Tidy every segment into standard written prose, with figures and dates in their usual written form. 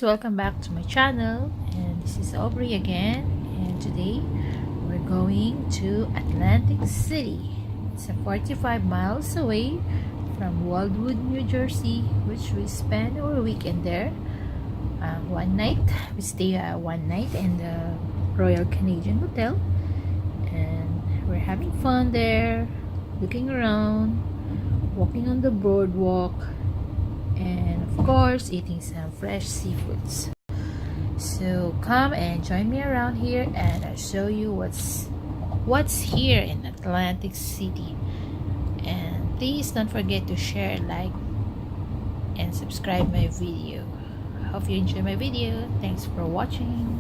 welcome back to my channel, and this is Aubrey again, and today we're going to Atlantic City. It's 45 miles away from Wildwood, New Jersey, which we spend our weekend there. One night, we stay one night in the Royal Canadian Hotel, and we're having fun there, looking around, walking on the boardwalk, and of course eating some fresh seafoods. So come and join me around here, and I'll show you what's here in Atlantic City. And please don't forget to share, like, and subscribe my video. Hope you enjoy my video. Thanks for watching.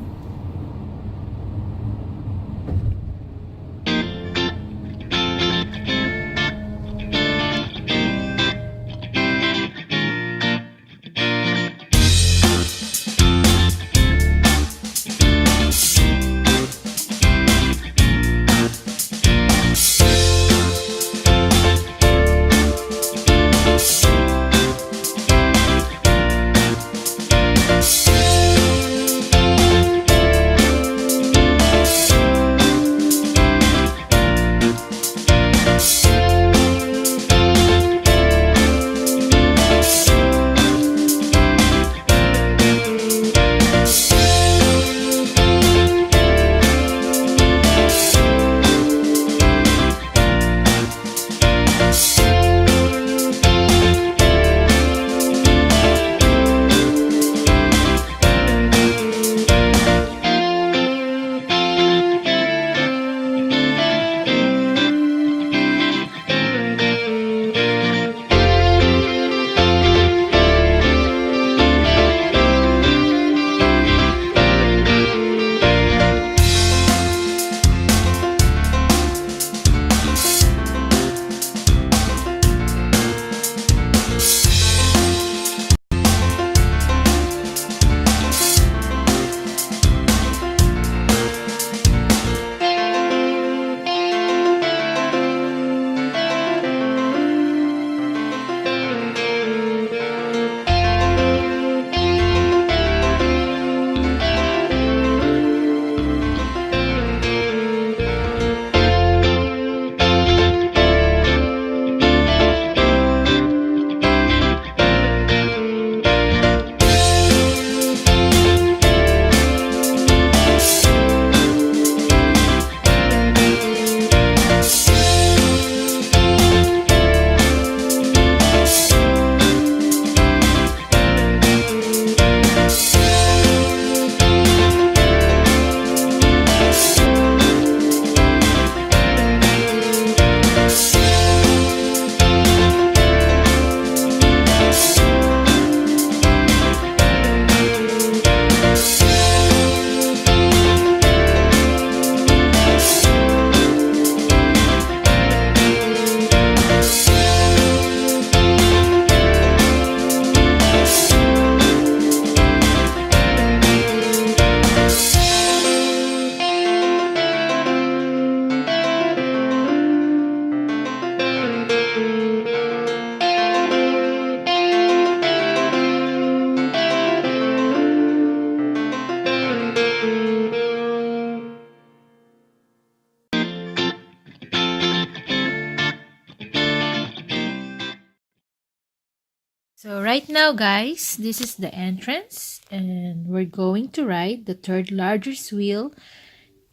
So right now, guys, this is the entrance, and we're going to ride the third largest wheel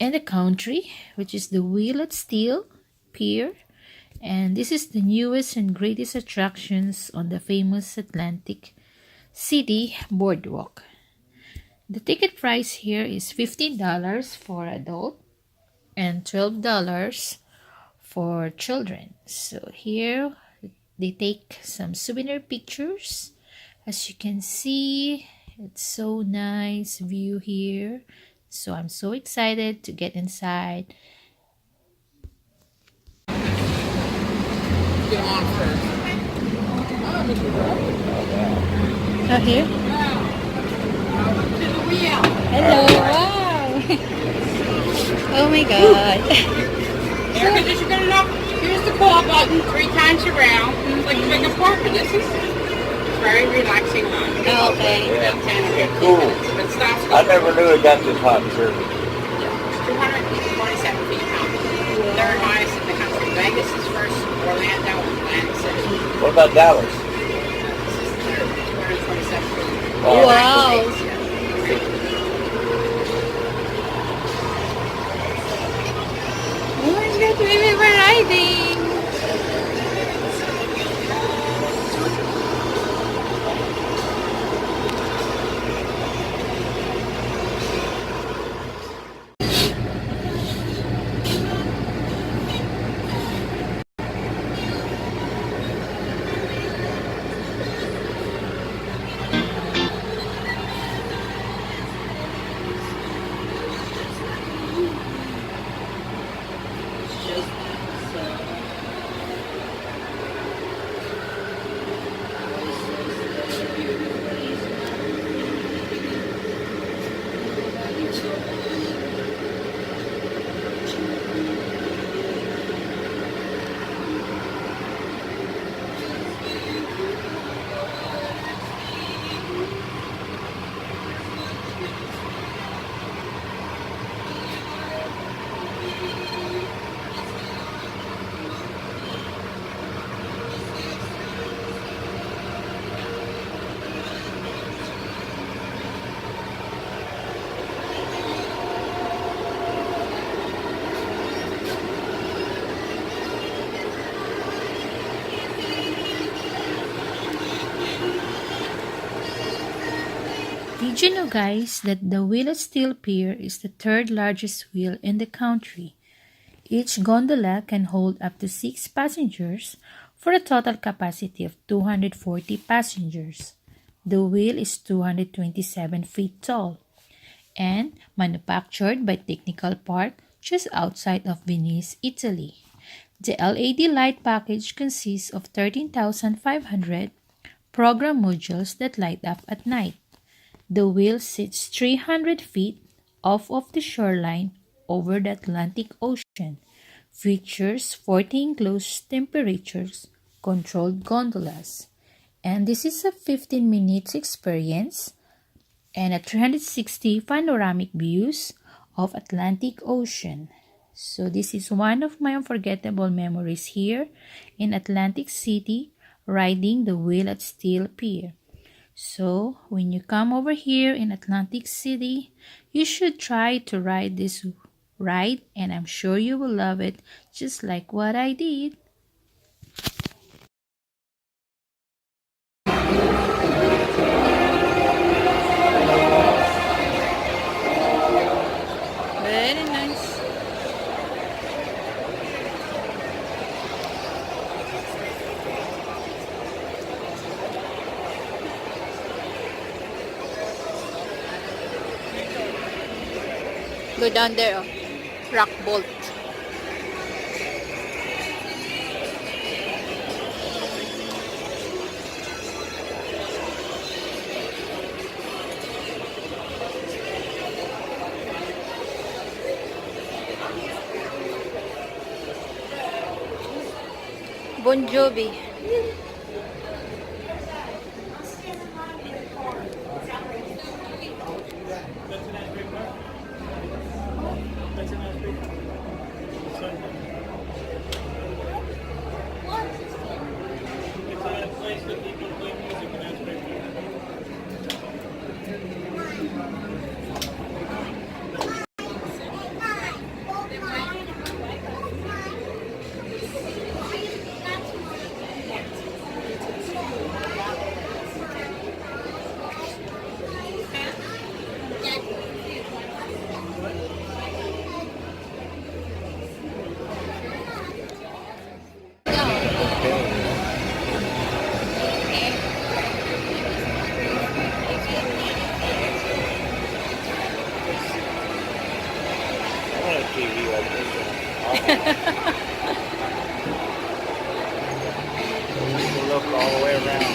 in the country, which is the Wheel at Steel Pier. And this is the newest and greatest attractions on the famous Atlantic City boardwalk. The ticket price here is $15 for adult and $12 for children. So here they take some souvenir pictures. As you can see, it's so nice view here. So I'm so excited to get inside. Get on first. Oh, here? To the wheel. Hello, wow! Oh my god. Air conditioner good enough? Here's the call button 3 times around. Like you make a park, but this is very relaxing one. Oh, okay. Yeah. About 10 or 15 Cool. minutes. But stops I never knew it got this hot in Jersey. 227 feet high. Third highest in the country. Vegas is first, Orlando, and Atlantic City. What about Dallas? This is third, 227 feet. Wow. Wow. Oh my God, we were riding. Did you know, guys, that the wheel at Steel Pier is the third largest wheel in the country? Each gondola can hold up to 6 passengers for a total capacity of 240 passengers. The wheel is 227 feet tall and manufactured by Technical Park just outside of Venice, Italy. The LED light package consists of 13,500 program modules that light up at night. The wheel sits 300 feet off of the shoreline over the Atlantic Ocean, features 14 enclosed temperatures controlled gondolas, and this is a 15 minutes experience and a 360 panoramic views of Atlantic Ocean. So this is one of my unforgettable memories here in Atlantic City, riding the wheel at Steel Pier. So when you come over here in Atlantic City, you should try to ride this ride, and I'm sure you will love it just like what I did. Very nice. Go down there, oh. Rock bolt. Bon Jovi. TV like this. People look all the way around.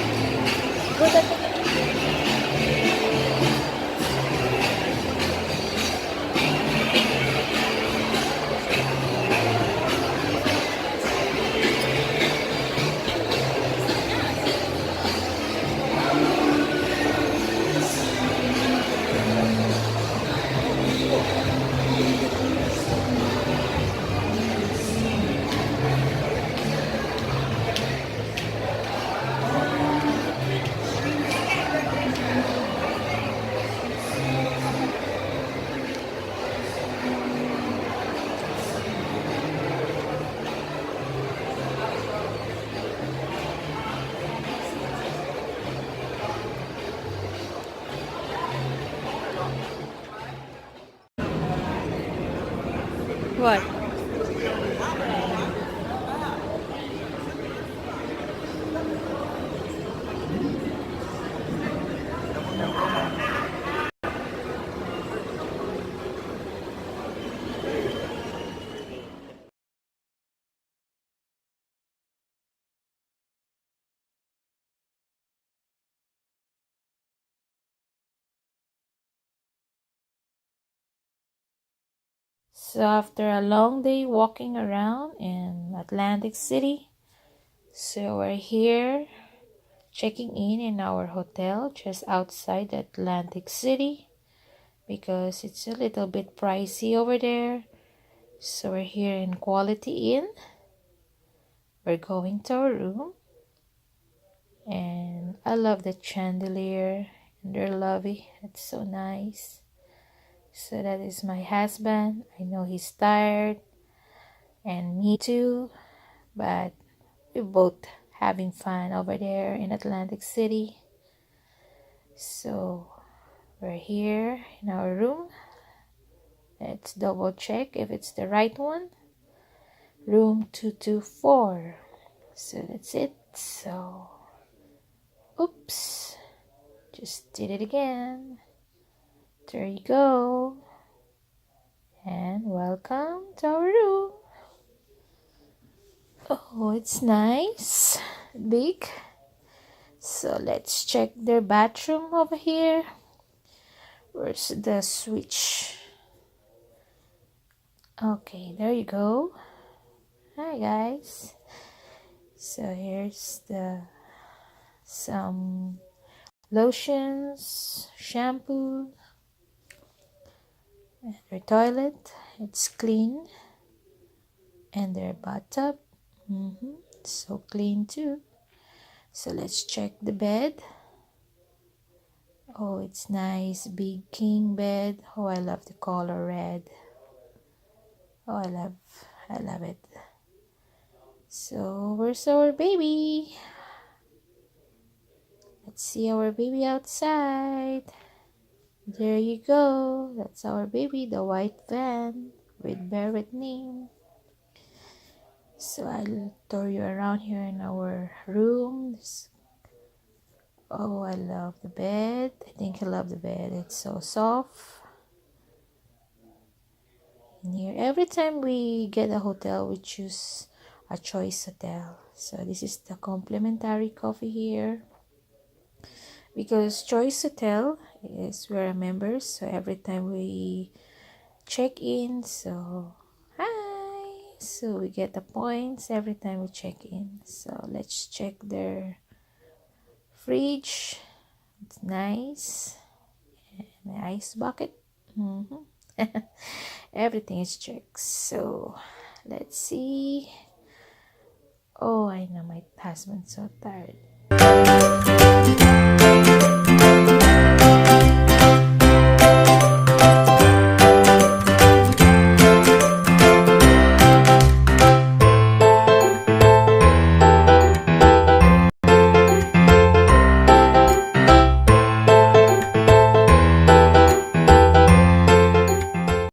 What? So after a long day walking around in Atlantic City, so we're here checking in our hotel just outside Atlantic City because it's a little bit pricey over there. So we're here in Quality Inn. We're going to our room, and I love the chandelier and they're lovely. It's so nice. So that is my husband. I know he's tired and me too, but we're both having fun over there in Atlantic City. So we're here in our room. Let's double check if it's the right one. Room 224. So that's it. So, oops, just did it again. There you go. And welcome to our room. Oh, it's nice, big. So let's check their bathroom over here. Where's the switch? Okay, there you go. Hi guys. So here's some lotions, shampoo, and their toilet. It's clean, and their bathtub. So clean too. So let's check the bed. Oh, it's nice, big king bed. Oh, I love the color red. Oh, I love it. So where's our baby? Let's see our baby outside. There you go. That's our baby, the white van with Barrett name. So I'll tour you around here in our rooms. Oh, I love the bed. I think I love the bed. It's so soft. In here, every time we get a hotel, we choose a choice hotel. So this is the complimentary coffee here. Because choice hotel is we're a member, so every time we check in, so hi, so we get the points every time we check in. So let's check their fridge. It's nice. And the ice bucket. Everything is checked. So let's see. Oh, I know my husband's so tired.